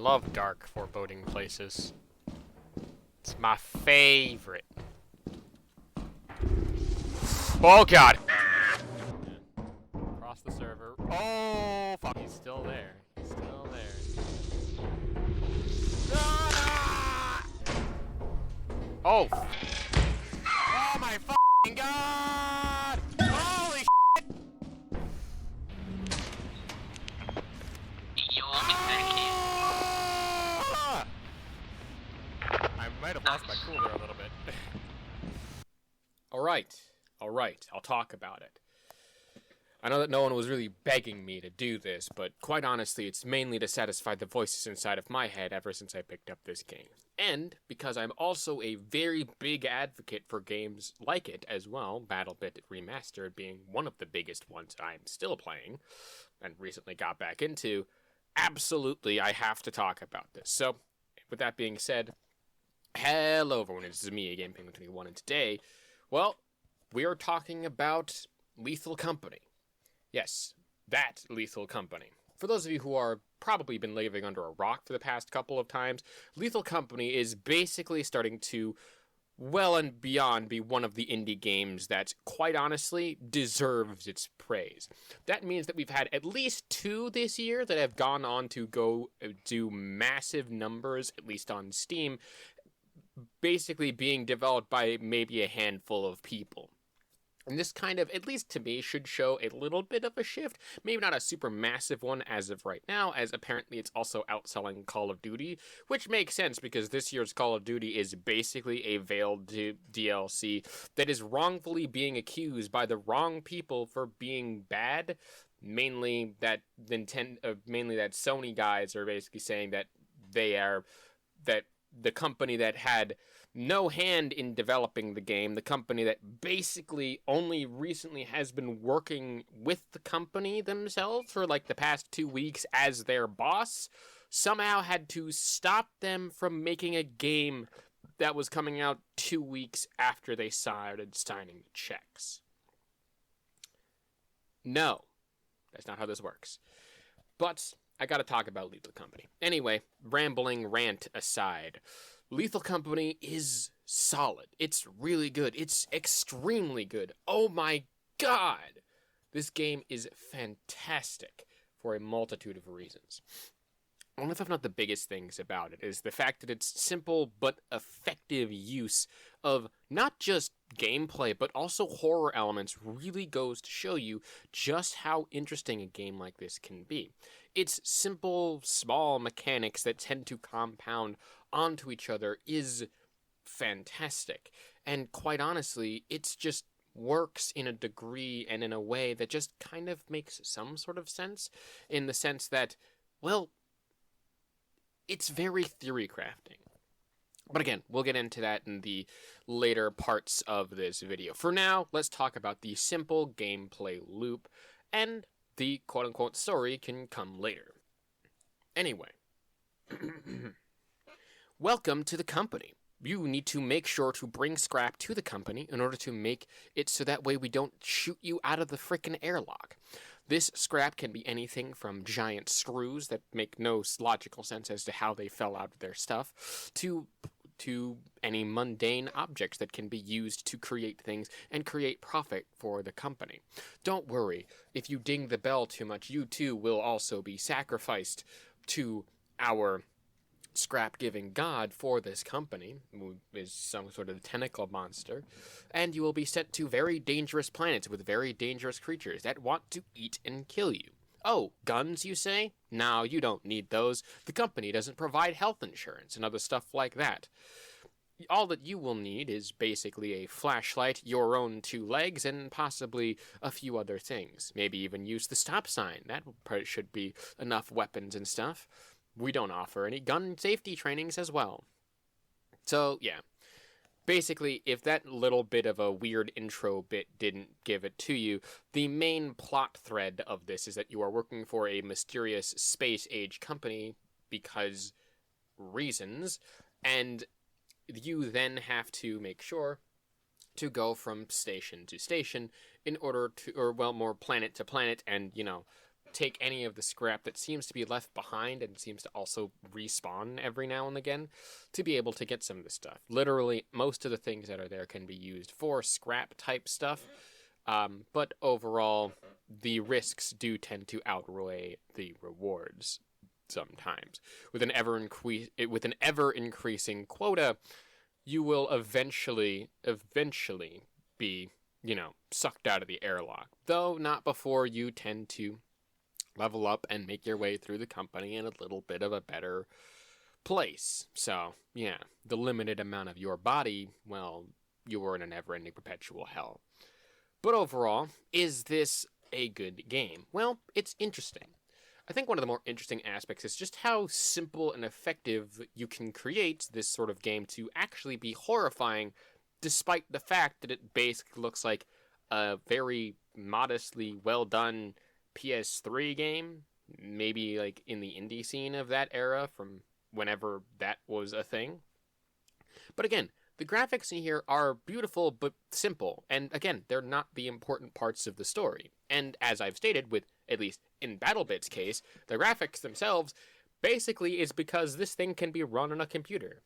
love dark, foreboding places. It's my favorite. Oh god! Cross the server. Oh, fuck. He's still there. He's still there. Ah! Oh! Oh my fucking god! Holy shit! Ah! I might have lost my cool there a little bit. Alright, I'll talk about it. I know that no one was really begging me to do this, but quite honestly, it's mainly to satisfy the voices inside of my head ever since I picked up this game. And because I'm also a very big advocate for games like it as well, BattleBit Remastered being one of the biggest ones I'm still playing, and recently got back into, absolutely I have to talk about this. So, with that being said, hello everyone, this is me again, Penguin21, and today, well, we are talking about Lethal Company. Yes, that Lethal Company. For those of you who are probably been living under a rock for the past couple of times, Lethal Company is basically starting to, well and beyond, be one of the indie games that, quite honestly, deserves its praise. That means that we've had at least 2 this year that have gone on to go do massive numbers, at least on Steam, basically being developed by maybe a handful of people. And this kind of, at least to me, should show a little bit of a shift. Maybe not a super massive one as of right now, as apparently it's also outselling Call of Duty, which makes sense because this year's Call of Duty is basically a veiled DLC that is wrongfully being accused by the wrong people for being bad. Mainly that Sony guys are basically saying that that the company that had no hand in developing the game, the company that basically only recently has been working with the company themselves for like the past 2 weeks as their boss, somehow had to stop them from making a game that was coming out 2 weeks after they started signing the checks. No, that's not how this works. But I gotta talk about Lethal Company. Anyway, rambling rant aside, Lethal Company is solid. It's really good. It's extremely good. Oh my god! This game is fantastic for a multitude of reasons. One of, if not the biggest things about it, is the fact that its simple but effective use of not just gameplay, but also horror elements really goes to show you just how interesting a game like this can be. Its simple, small mechanics that tend to compound onto each other is fantastic. And quite honestly, it's just works in a degree and in a way that just kind of makes some sort of sense, in the sense that, well, it's very theory crafting. But again, we'll get into that in the later parts of this video. For now, let's talk about the simple gameplay loop, and the quote-unquote story can come later. Anyway, welcome to the company. You need to make sure to bring scrap to the company in order to make it so that way we don't shoot you out of the frickin' airlock. This scrap can be anything from giant screws that make no logical sense as to how they fell out of their stuff, to any mundane objects that can be used to create things and create profit for the company. Don't worry, if you ding the bell too much, you too will also be sacrificed to our scrap-giving god for this company, who is some sort of tentacle monster, and you will be sent to very dangerous planets with very dangerous creatures that want to eat and kill you. Oh, guns, you say? No, you don't need those. The company doesn't provide health insurance and other stuff like that. All that you will need is basically a flashlight, your own 2 legs, and possibly a few other things. Maybe even use the stop sign. That should be enough weapons and stuff. We don't offer any gun safety trainings as well. So, yeah. Basically, if that little bit of a weird intro bit didn't give it to you, the main plot thread of this is that you are working for a mysterious space-age company because reasons, and you then have to make sure to go from station to station in order to, or well, more planet to planet, and, take any of the scrap that seems to be left behind and seems to also respawn every now and again to be able to get some of this stuff. Literally, most of the things that are there can be used for scrap type stuff, but overall, the risks do tend to outweigh the rewards sometimes. With an ever increasing quota, you will eventually be, sucked out of the airlock. Though not before you tend to level up and make your way through the company in a little bit of a better place. So, yeah, the limited amount of your body, well, you were in a never-ending perpetual hell. But overall, is this a good game? Well, it's interesting. I think one of the more interesting aspects is just how simple and effective you can create this sort of game to actually be horrifying, despite the fact that it basically looks like a very modestly well-done PS3 game, maybe like in the indie scene of that era from whenever that was a thing. But again, the graphics in here are beautiful but simple, and again, they're not the important parts of the story. And as I've stated, with at least in BattleBit's case, the graphics themselves basically is because this thing can be run on a computer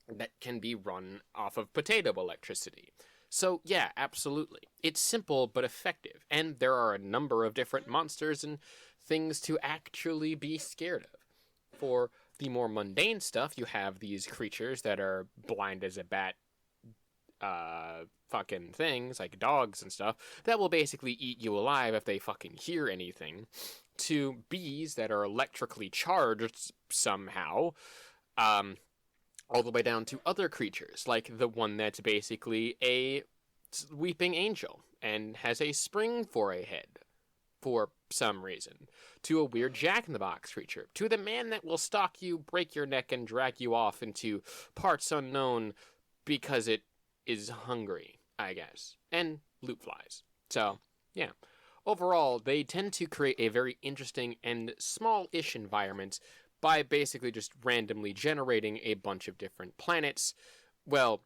that can be run off of potato electricity. So yeah, absolutely. It's simple but effective, and there are a number of different monsters and things to actually be scared of. For the more mundane stuff, you have these creatures that are blind as a bat fucking things, like dogs and stuff, that will basically eat you alive if they fucking hear anything, to bees that are electrically charged somehow, all the way down to other creatures, like the one that's basically a weeping angel and has a spring for a head for some reason, to a weird jack-in-the-box creature, to the man that will stalk you, break your neck, and drag you off into parts unknown because it is hungry, I guess, and loot flies. So, yeah. Overall, they tend to create a very interesting and small-ish environment by basically just randomly generating a bunch of different planets. Well,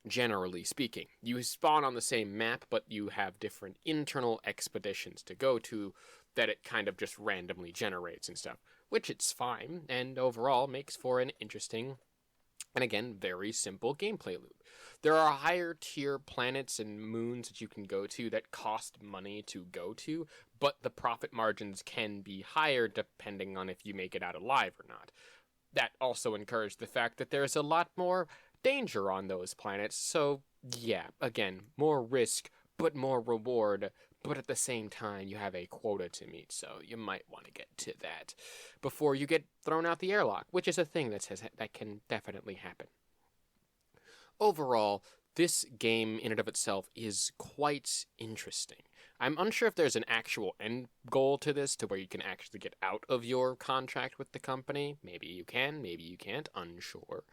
generally speaking. You spawn on the same map, but you have different internal expeditions to go to that it kind of just randomly generates and stuff, which it's fine, and overall makes for an interesting and, again, very simple gameplay loop. There are higher tier planets and moons that you can go to that cost money to go to, but the profit margins can be higher depending on if you make it out alive or not. That also encouraged the fact that there's a lot more danger on those planets, so yeah, again, more risk, but more reward, but at the same time, you have a quota to meet, so you might want to get to that before you get thrown out the airlock, which is a thing that can definitely happen. Overall, this game in and of itself is quite interesting. I'm unsure if there's an actual end goal to this, to where you can actually get out of your contract with the company. Maybe you can, maybe you can't, unsure.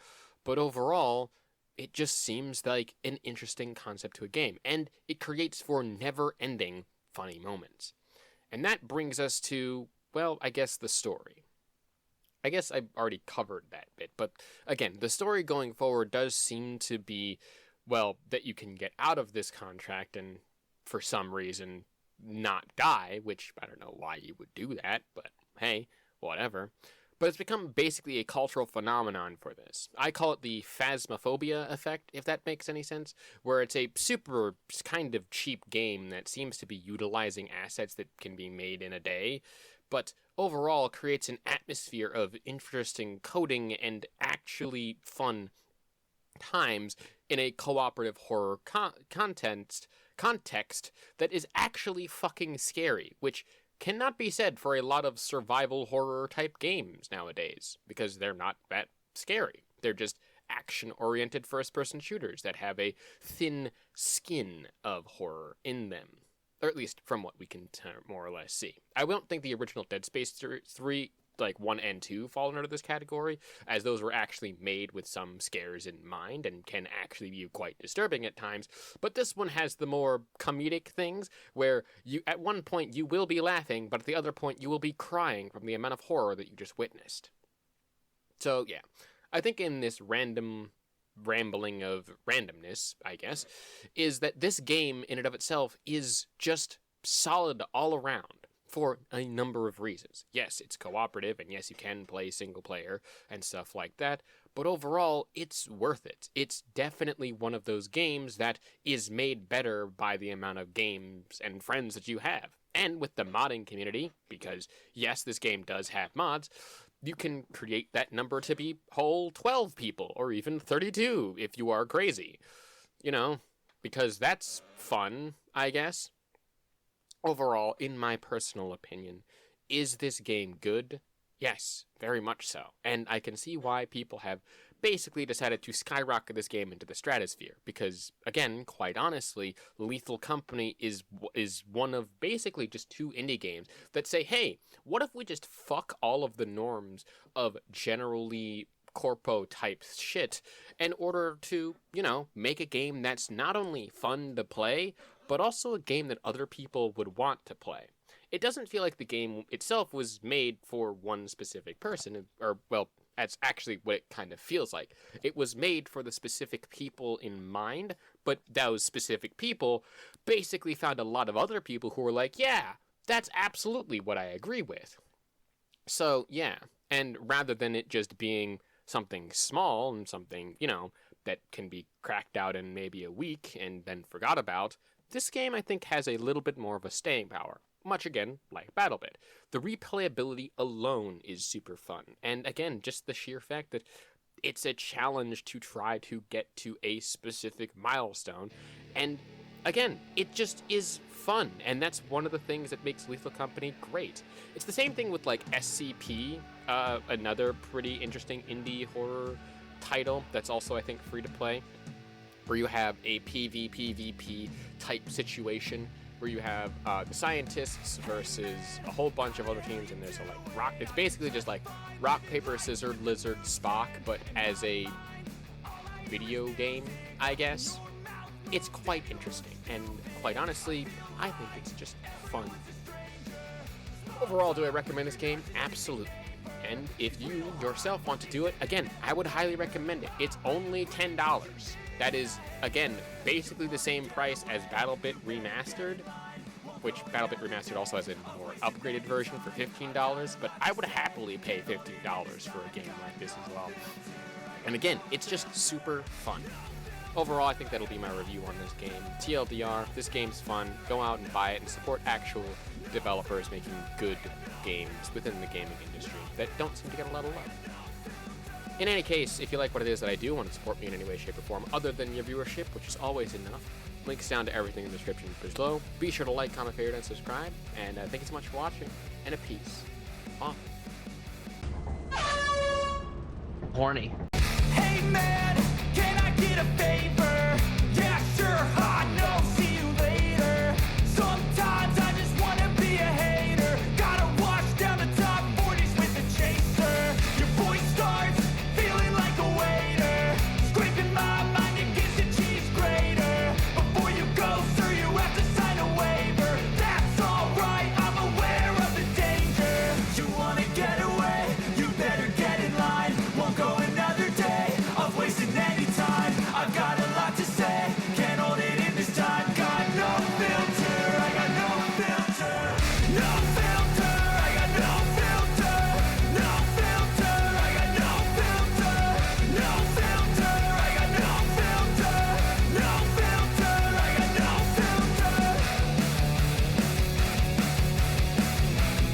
But overall, it just seems like an interesting concept to a game, and it creates for never-ending funny moments. And that brings us to, well, I guess the story. I guess I've already covered that bit, but again, the story going forward does seem to be, well, that you can get out of this contract and for some reason not die, which I don't know why you would do that, but hey, whatever. But it's become basically a cultural phenomenon for this. I call it the phasmophobia effect, if that makes any sense, where it's a super kind of cheap game that seems to be utilizing assets that can be made in a day, but overall creates an atmosphere of interesting coding and actually fun times in a cooperative horror context that is actually fucking scary, which cannot be said for a lot of survival horror type games nowadays, because they're not that scary. They're just action-oriented first-person shooters that have a thin skin of horror in them. Or at least from what we can more or less see. I don't think the original Dead Space 3, like 1 and 2, fall under this category, as those were actually made with some scares in mind and can actually be quite disturbing at times. But this one has the more comedic things, where you at one point you will be laughing, but at the other point you will be crying from the amount of horror that you just witnessed. So yeah, I think in this rambling of randomness, I guess, is that this game in and of itself is just solid all around. for a number of reasons. Yes, it's cooperative, and yes, you can play single player and stuff like that, but overall, it's worth it. It's definitely one of those games that is made better by the amount of games and friends that you have. And with the modding community, because yes, this game does have mods, you can create that number to be whole 12 people, or even 32 if you are crazy. You know, because that's fun, I guess. Overall, in my personal opinion, is this game good? Yes, very much so. And I can see why people have basically decided to skyrocket this game into the stratosphere. Because, again, quite honestly, Lethal Company is one of basically just two indie games that say, hey, what if we just fuck all of the norms of generally corpo type shit in order to, you know, make a game that's not only fun to play, but also a game that other people would want to play. It doesn't feel like the game itself was made for one specific person, or, well, that's actually what it kind of feels like. It was made for the specific people in mind, but those specific people basically found a lot of other people who were like, yeah, that's absolutely what I agree with. So, yeah, and rather than it just being something small and something, you know, that can be cracked out in maybe a week and then forgot about, this game, I think, has a little bit more of a staying power. Much, again, like BattleBit. The replayability alone is super fun. And, again, just the sheer fact that it's a challenge to try to get to a specific milestone. And, again, it just is fun. And that's one of the things that makes Lethal Company great. It's the same thing with, like, SCP, another pretty interesting indie horror title that's also, I think, free to play, where you have a PvPvP type situation where you have the scientists versus a whole bunch of other teams, and there's a like rock. It's basically just like rock, paper, scissors, lizard, Spock, but as a video game, I guess. It's quite interesting, and quite honestly, I think it's just fun. Overall, do I recommend this game? Absolutely. And if you yourself want to do it, again, I would highly recommend it. It's only $10. That is, again, basically the same price as BattleBit Remastered, which BattleBit Remastered also has a more upgraded version for $15, but I would happily pay $15 for a game like this as well. And again, it's just super fun. Overall, I think that'll be my review on this game. TLDR, this game's fun. Go out and buy it and support actual developers making good games within the gaming industry that don't seem to get a lot of love. In any case, if you like what it is that I do, want to support me in any way, shape, or form other than your viewership, which is always enough, links down to everything in the description below. Be sure to like, comment, favorite, and subscribe. And thank you so much for watching, and a peace. Off. Horny. Hey man, can I get a favor?